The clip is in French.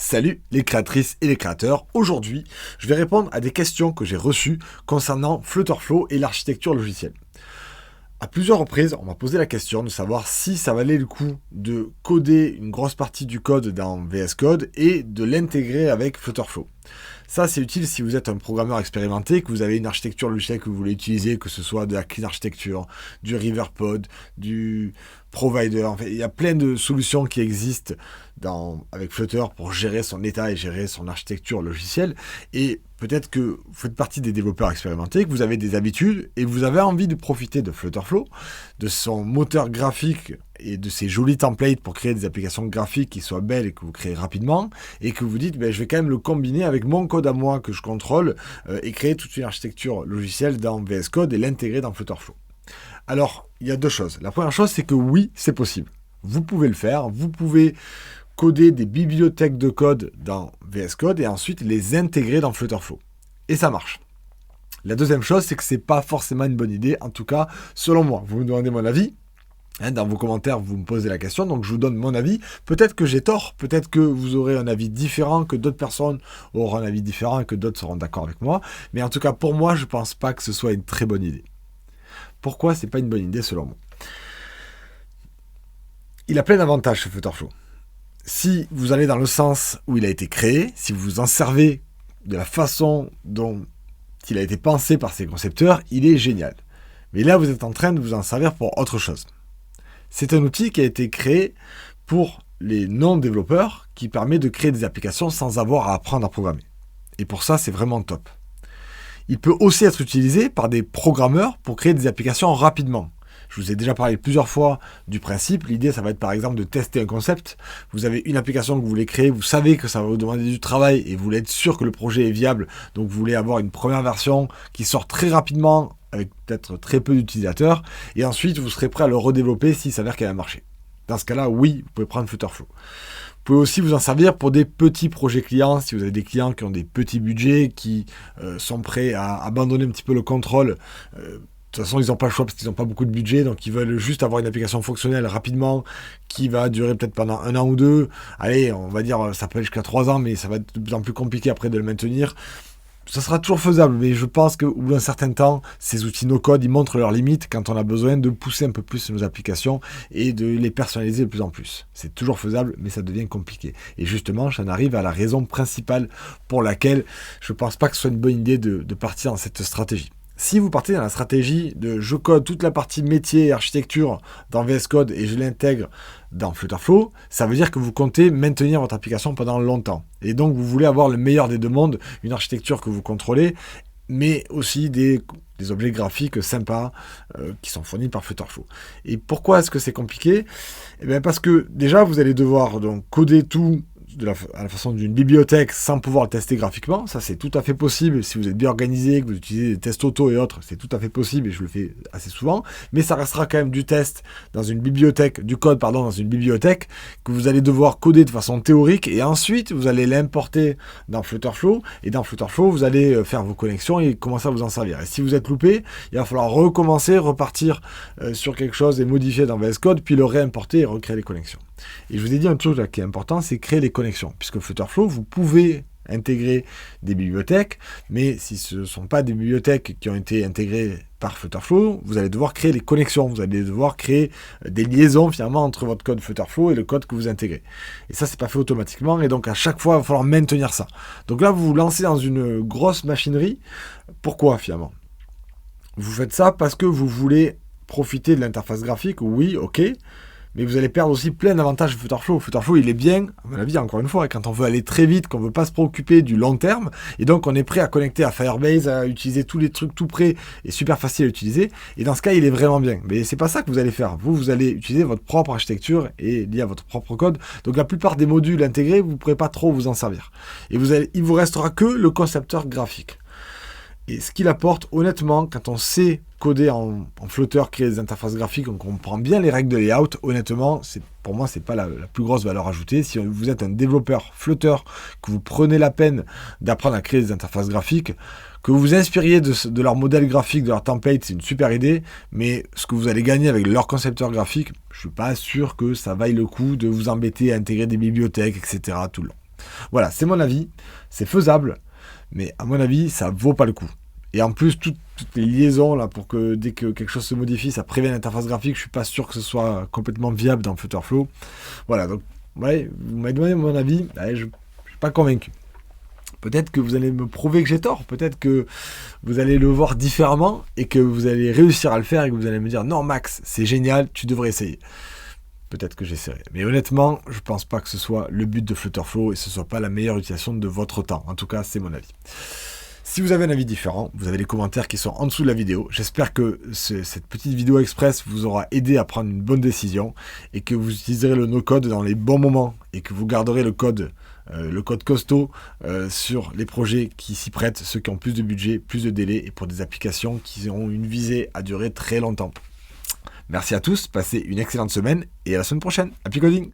Salut les créatrices et les créateurs. Aujourd'hui, je vais répondre à des questions que j'ai reçues concernant Flutterflow et l'architecture logicielle. À plusieurs reprises, on m'a posé la question de savoir si ça valait le coup de coder une grosse partie du code dans VS Code et de l'intégrer avec Flutterflow. Ça, c'est utile si vous êtes un programmeur expérimenté, que vous avez une architecture logicielle que vous voulez utiliser, que ce soit de la clean architecture, du Riverpod, du provider. En fait, il y a plein de solutions qui existent avec Flutter pour gérer son état et gérer son architecture logicielle. Et peut-être que vous faites partie des développeurs expérimentés, que vous avez des habitudes et vous avez envie de profiter de Flutterflow, de son moteur graphique et de ses jolis templates pour créer des applications graphiques qui soient belles et que vous créez rapidement, et que vous dites, je vais quand même le combiner avec mon code à moi que je contrôle et créer toute une architecture logicielle dans VS Code et l'intégrer dans Flutterflow. Alors, il y a deux choses. La première chose, c'est que oui, c'est possible. Vous pouvez le faire. Vous pouvez coder des bibliothèques de code dans VS Code et ensuite les intégrer dans Flutterflow. Et ça marche. La deuxième chose, c'est que ce n'est pas forcément une bonne idée, en tout cas, selon moi. Vous me demandez mon avis. Dans vos commentaires, vous me posez la question, donc je vous donne mon avis. Peut-être que j'ai tort, peut-être que vous aurez un avis différent, que d'autres personnes auront un avis différent et que d'autres seront d'accord avec moi. Mais en tout cas, pour moi, je ne pense pas que ce soit une très bonne idée. Pourquoi c'est pas une bonne idée selon moi? Il a plein d'avantages ce Flutterflow. Si vous allez dans le sens où il a été créé, si vous vous en servez de la façon dont il a été pensé par ses concepteurs, il est génial. Mais là, vous êtes en train de vous en servir pour autre chose. C'est un outil qui a été créé pour les non-développeurs qui permet de créer des applications sans avoir à apprendre à programmer. Et pour ça, c'est vraiment top. Il peut aussi être utilisé par des programmeurs pour créer des applications rapidement. Je vous ai déjà parlé plusieurs fois du principe. L'idée, ça va être par exemple de tester un concept. Vous avez une application que vous voulez créer, vous savez que ça va vous demander du travail et vous voulez être sûr que le projet est viable. Donc vous voulez avoir une première version qui sort très rapidement avec peut-être très peu d'utilisateurs. Et ensuite, vous serez prêt à le redévelopper s'il s'avère qu'elle a marché. Dans ce cas-là, oui, vous pouvez prendre Flutterflow. Vous pouvez aussi vous en servir pour des petits projets clients, si vous avez des clients qui ont des petits budgets, qui sont prêts à abandonner un petit peu le contrôle. De toute façon, ils n'ont pas le choix parce qu'ils n'ont pas beaucoup de budget, donc ils veulent juste avoir une application fonctionnelle rapidement qui va durer peut-être pendant 1 an ou 2. Allez, on va dire, ça peut aller jusqu'à 3 ans, mais ça va être de plus en plus compliqué après de le maintenir. Ça sera toujours faisable, mais je pense qu'au bout d'un certain temps, ces outils no-code, ils montrent leurs limites quand on a besoin de pousser un peu plus nos applications et de les personnaliser de plus en plus. C'est toujours faisable, mais ça devient compliqué. Et justement, j'en arrive à la raison principale pour laquelle je ne pense pas que ce soit une bonne idée de partir dans cette stratégie. Si vous partez dans la stratégie de je code toute la partie métier et architecture dans VS Code et je l'intègre dans Flutterflow, ça veut dire que vous comptez maintenir votre application pendant longtemps. Et donc vous voulez avoir le meilleur des deux mondes, une architecture que vous contrôlez, mais aussi des objets graphiques sympas qui sont fournis par Flutterflow. Et pourquoi est-ce que c'est compliqué? Parce que déjà vous allez devoir donc coder tout à la façon d'une bibliothèque sans pouvoir le tester graphiquement. Ça, c'est tout à fait possible. Si vous êtes bien organisé, que vous utilisez des tests auto et autres, c'est tout à fait possible et je le fais assez souvent. Mais ça restera quand même du test dans une bibliothèque, du code, dans une bibliothèque que vous allez devoir coder de façon théorique et ensuite, vous allez l'importer dans Flutterflow et dans Flutterflow, vous allez faire vos connexions et commencer à vous en servir. Et si vous êtes loupé, il va falloir recommencer, repartir sur quelque chose et modifier dans VS Code, puis le réimporter et recréer les connexions. Et je vous ai dit un truc là qui est important, c'est créer les connexions. Puisque Flutterflow, vous pouvez intégrer des bibliothèques, mais si ce ne sont pas des bibliothèques qui ont été intégrées par Flutterflow, vous allez devoir créer les connexions, vous allez devoir créer des liaisons finalement entre votre code Flutterflow et le code que vous intégrez. Et ça, c'est pas fait automatiquement, et donc à chaque fois, il va falloir maintenir ça. Donc là, vous vous lancez dans une grosse machinerie. Pourquoi finalement? Vous faites ça parce que vous voulez profiter de l'interface graphique, oui, ok, mais vous allez perdre aussi plein d'avantages de Flutterflow. Flutterflow, il est bien, à mon avis, encore une fois, quand on veut aller très vite, qu'on ne veut pas se préoccuper du long terme, et donc on est prêt à connecter à Firebase, à utiliser tous les trucs tout prêts et super facile à utiliser, et dans ce cas, il est vraiment bien. Mais c'est pas ça que vous allez faire. Vous allez utiliser votre propre architecture et lié à votre propre code. Donc la plupart des modules intégrés, vous ne pourrez pas trop vous en servir. Et il vous restera que le concepteur graphique. Et ce qu'il apporte, honnêtement, quand on sait coder en Flutter, créer des interfaces graphiques, on comprend bien les règles de layout, honnêtement, pour moi, c'est pas la plus grosse valeur ajoutée. Si vous êtes un développeur Flutter, que vous prenez la peine d'apprendre à créer des interfaces graphiques, que vous vous inspiriez de leur modèle graphique, de leur template, c'est une super idée, mais ce que vous allez gagner avec leur concepteur graphique, je suis pas sûr que ça vaille le coup de vous embêter à intégrer des bibliothèques, etc. tout le long. Voilà, c'est mon avis, c'est faisable, mais à mon avis, ça vaut pas le coup. Et en plus, toutes les liaisons, là, pour que dès que quelque chose se modifie, ça prévienne l'interface graphique, je suis pas sûr que ce soit complètement viable dans Flutterflow. Voilà, donc, ouais, vous m'avez demandé mon avis, allez, je suis pas convaincu. Peut-être que vous allez me prouver que j'ai tort, peut-être que vous allez le voir différemment et que vous allez réussir à le faire et que vous allez me dire non Max, c'est génial, tu devrais essayer. Peut-être que j'essaierai. Mais honnêtement, je pense pas que ce soit le but de Flutterflow et ce soit pas la meilleure utilisation de votre temps. En tout cas, c'est mon avis. Si vous avez un avis différent, vous avez les commentaires qui sont en dessous de la vidéo. J'espère que cette petite vidéo express vous aura aidé à prendre une bonne décision et que vous utiliserez le no-code dans les bons moments et que vous garderez le code costaud sur les projets qui s'y prêtent, ceux qui ont plus de budget, plus de délai et pour des applications qui auront une visée à durer très longtemps. Merci à tous, passez une excellente semaine et à la semaine prochaine. Happy coding!